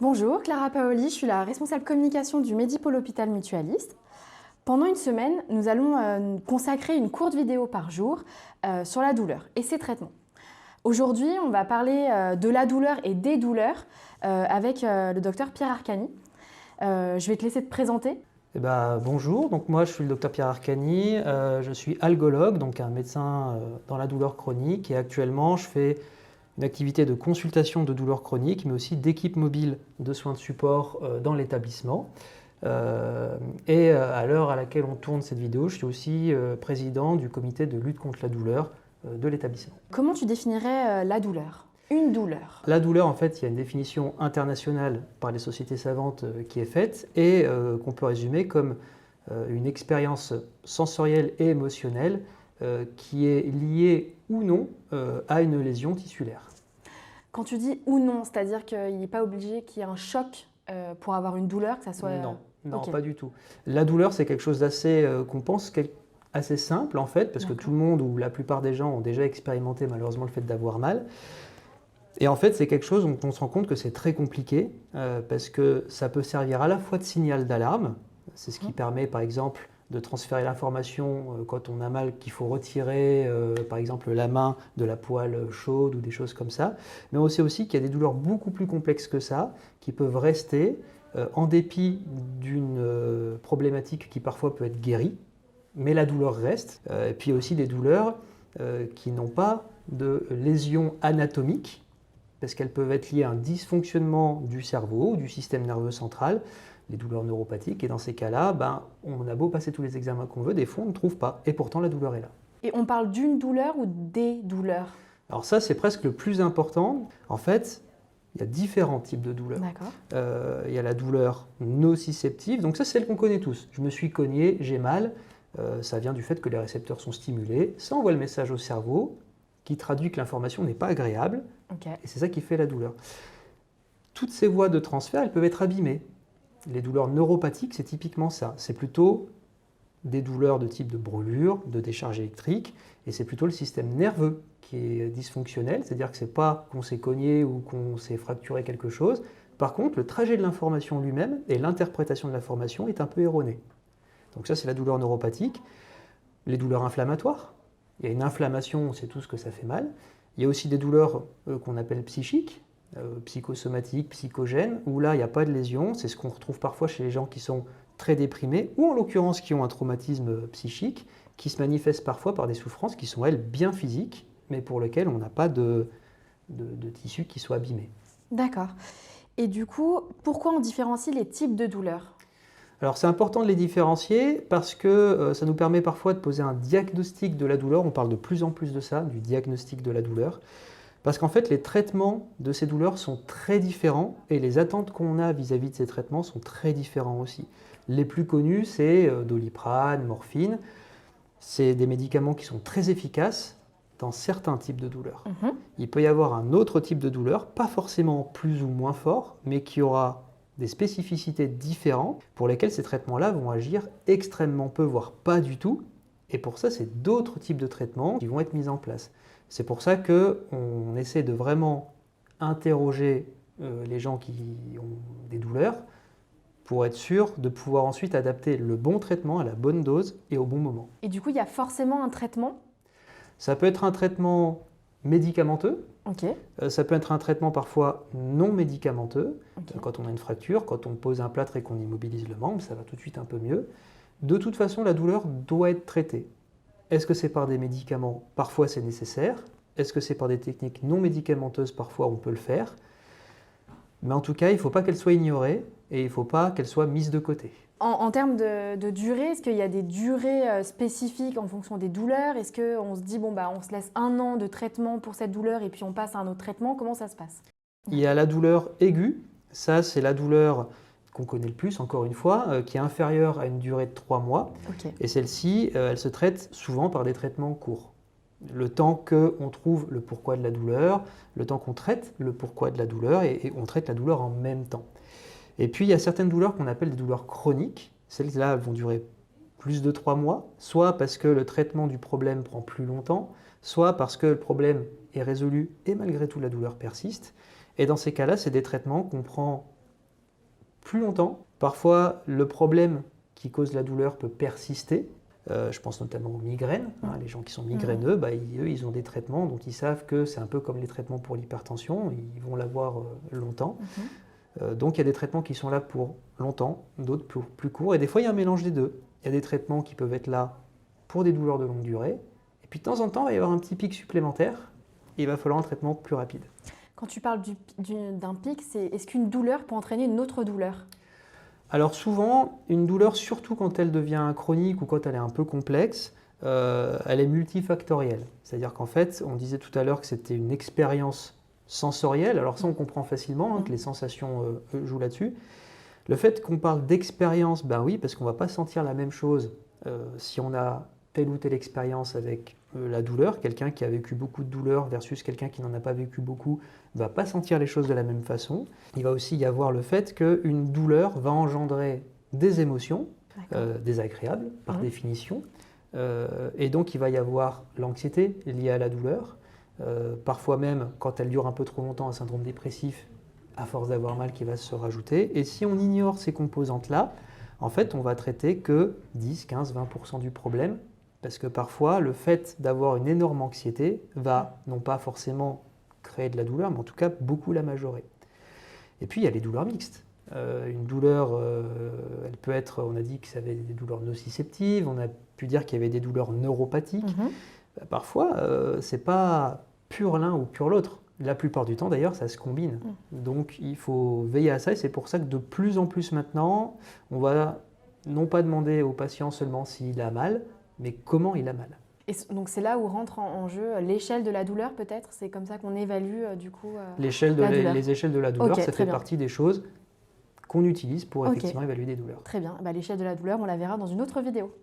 Bonjour, Clara Paoli, je suis la responsable communication du Medipôle Hôpital Mutualiste. Pendant une semaine, nous allons consacrer une courte vidéo par jour sur la douleur et ses traitements. Aujourd'hui, on va parler de la douleur et des douleurs avec le docteur Pierre Arcani. Je vais te laisser te présenter. Bonjour, donc moi je suis le docteur Pierre Arcani, je suis algologue, donc un médecin dans la douleur chronique et actuellement je fais une activité de consultation de douleur chronique mais aussi d'équipe mobile de soins de support dans l'établissement. À l'heure à laquelle on tourne cette vidéo, je suis aussi président du comité de lutte contre la douleur de l'établissement. Comment tu définirais la douleur? Une douleur. La douleur, en fait, il y a une définition internationale par les sociétés savantes qui est faite et qu'on peut résumer comme une expérience sensorielle et émotionnelle qui est liée ou non à une lésion tissulaire. Quand tu dis ou non, c'est-à-dire qu'il n'est pas obligé qu'il y ait un choc pour avoir une douleur, que ça soit... Non, Ok. pas du tout. La douleur, c'est quelque chose d'assez, qu'on pense, assez simple en fait, parce que tout le monde ou la plupart des gens ont déjà expérimenté malheureusement le fait d'avoir mal. Et en fait, c'est quelque chose dont on se rend compte que c'est très compliqué parce que ça peut servir à la fois de signal d'alarme, c'est ce qui permet par exemple de transférer l'information quand on a mal, qu'il faut retirer par exemple la main de la poêle chaude ou des choses comme ça, mais on sait aussi qu'il y a des douleurs beaucoup plus complexes que ça, qui peuvent rester en dépit d'une problématique qui parfois peut être guérie, mais la douleur reste. Et puis il y a aussi des douleurs qui n'ont pas de lésions anatomiques, parce qu'elles peuvent être liées à un dysfonctionnement du cerveau ou du système nerveux central, les douleurs neuropathiques, et dans ces cas-là, on a beau passer tous les examens qu'on veut, des fois on ne trouve pas, et pourtant la douleur est là. Et on parle d'une douleur ou des douleurs? Alors ça, c'est presque le plus important. En fait, il y a différents types de douleurs. D'accord. Il y a la douleur nociceptive, donc ça c'est celle qu'on connaît tous. Je me suis cogné, j'ai mal, ça vient du fait que les récepteurs sont stimulés, ça envoie le message au cerveau, qui traduit que l'information n'est pas agréable, Okay. et c'est ça qui fait la douleur. Toutes ces voies de transfert, elles peuvent être abîmées. Les douleurs neuropathiques, c'est typiquement ça. C'est plutôt des douleurs de type de brûlure, de décharge électrique, et c'est plutôt le système nerveux qui est dysfonctionnel, c'est-à-dire que ce n'est pas qu'on s'est cogné ou qu'on s'est fracturé quelque chose. Par contre, le trajet de l'information lui-même et l'interprétation de l'information est un peu erroné. Donc ça, c'est la douleur neuropathique. Les douleurs inflammatoires, il y a une inflammation, on sait tous que ça fait mal. Il y a aussi des douleurs qu'on appelle psychiques, psychosomatiques, psychogènes, où là, il n'y a pas de lésion. C'est ce qu'on retrouve parfois chez les gens qui sont très déprimés, ou en l'occurrence qui ont un traumatisme psychique, qui se manifeste parfois par des souffrances qui sont, elles, bien physiques, mais pour lesquelles on n'a pas de tissu qui soit abîmé. D'accord. Et du coup, pourquoi on différencie les types de douleurs? Alors c'est important de les différencier parce que ça nous permet parfois de poser un diagnostic de la douleur. On parle de plus en plus de ça, du diagnostic de la douleur. Parce qu'en fait, les traitements de ces douleurs sont très différents et les attentes qu'on a vis-à-vis de ces traitements sont très différents aussi. Les plus connus, c'est Doliprane, morphine. C'est des médicaments qui sont très efficaces dans certains types de douleurs. Il peut y avoir un autre type de douleur, pas forcément plus ou moins fort, mais qui aura des spécificités différentes pour lesquelles ces traitements-là vont agir extrêmement peu, voire pas du tout. Et pour ça, c'est d'autres types de traitements qui vont être mis en place. C'est pour ça qu'on essaie de vraiment interroger les gens qui ont des douleurs pour être sûr de pouvoir ensuite adapter le bon traitement à la bonne dose et au bon moment. Et du coup, il y a forcément un traitement? Ça peut être un traitement médicamenteux, Ok. ça peut être un traitement parfois non médicamenteux. Ok. Quand on a une fracture, quand on pose un plâtre et qu'on immobilise le membre, ça va tout de suite un peu mieux. De toute façon, la douleur doit être traitée. Est-ce que c'est par des médicaments? Parfois c'est nécessaire. Est-ce que c'est par des techniques non médicamenteuses? Parfois on peut le faire. Mais en tout cas, il ne faut pas qu'elle soit ignorée et il ne faut pas qu'elle soit mise de côté. En termes de durée, est-ce qu'il y a des durées spécifiques en fonction des douleurs? Est-ce qu'on se dit, on se laisse 1 an de traitement pour cette douleur et puis on passe à un autre traitement? Comment ça se passe? Il y a la douleur aiguë. Ça, c'est la douleur qu'on connaît le plus, encore une fois, qui est inférieure à une durée de 3 mois. Ok. Et celle-ci, elle se traite souvent par des traitements courts. Le temps qu'on trouve le pourquoi de la douleur, le temps qu'on traite le pourquoi de la douleur, et on traite la douleur en même temps. Et puis, il y a certaines douleurs qu'on appelle des douleurs chroniques. Celles-là vont durer plus de 3 mois, soit parce que le traitement du problème prend plus longtemps, soit parce que le problème est résolu et malgré tout la douleur persiste. Et dans ces cas-là, c'est des traitements qu'on prend plus longtemps. Parfois, le problème qui cause la douleur peut persister. Je pense notamment aux migraines. Les gens qui sont migraineux, eux, ils ont des traitements dont ils savent que c'est un peu comme les traitements pour l'hypertension. Ils vont l'avoir longtemps. Donc il y a des traitements qui sont là pour longtemps, d'autres pour plus court. Et des fois, il y a un mélange des deux. Il y a des traitements qui peuvent être là pour des douleurs de longue durée. Et puis de temps en temps, il va y avoir un petit pic supplémentaire. Et il va falloir un traitement plus rapide. Quand tu parles d'un pic, est-ce qu'une douleur peut entraîner une autre douleur? Alors souvent, une douleur, surtout quand elle devient chronique ou quand elle est un peu complexe, elle est multifactorielle. C'est-à-dire qu'en fait, on disait tout à l'heure que c'était une expérience sensorielle. Alors ça, on comprend facilement que les sensations jouent là-dessus. Le fait qu'on parle d'expérience, ben oui, parce qu'on ne va pas sentir la même chose si on a telle ou telle expérience avec la douleur. Quelqu'un qui a vécu beaucoup de douleur versus quelqu'un qui n'en a pas vécu beaucoup ne va pas sentir les choses de la même façon. Il va aussi y avoir le fait qu'une douleur va engendrer des émotions désagréables par définition. Et donc il va y avoir l'anxiété liée à la douleur. Parfois même, quand elle dure un peu trop longtemps, un syndrome dépressif, à force d'avoir mal, qui va se rajouter. Et si on ignore ces composantes-là, en fait, on va traiter que 10, 15, 20% du problème, parce que parfois, le fait d'avoir une énorme anxiété va, non pas forcément créer de la douleur, mais en tout cas beaucoup la majorer. Et puis, il y a les douleurs mixtes. Une douleur, elle peut être, on a dit que ça avait des douleurs nociceptives, on a pu dire qu'il y avait des douleurs neuropathiques. Parfois, c'est pas pur l'un ou pur l'autre. La plupart du temps, d'ailleurs, ça se combine. Donc, il faut veiller à ça. Et c'est pour ça que de plus en plus maintenant, on va non pas demander au patient seulement s'il a mal, mais comment il a mal. Et donc, c'est là où rentre en jeu l'échelle de la douleur, peut-être? C'est comme ça qu'on évalue, du coup, les échelles de la douleur, ça fait partie des choses qu'on utilise pour effectivement évaluer des douleurs. Très bien. L'échelle de la douleur, on la verra dans une autre vidéo.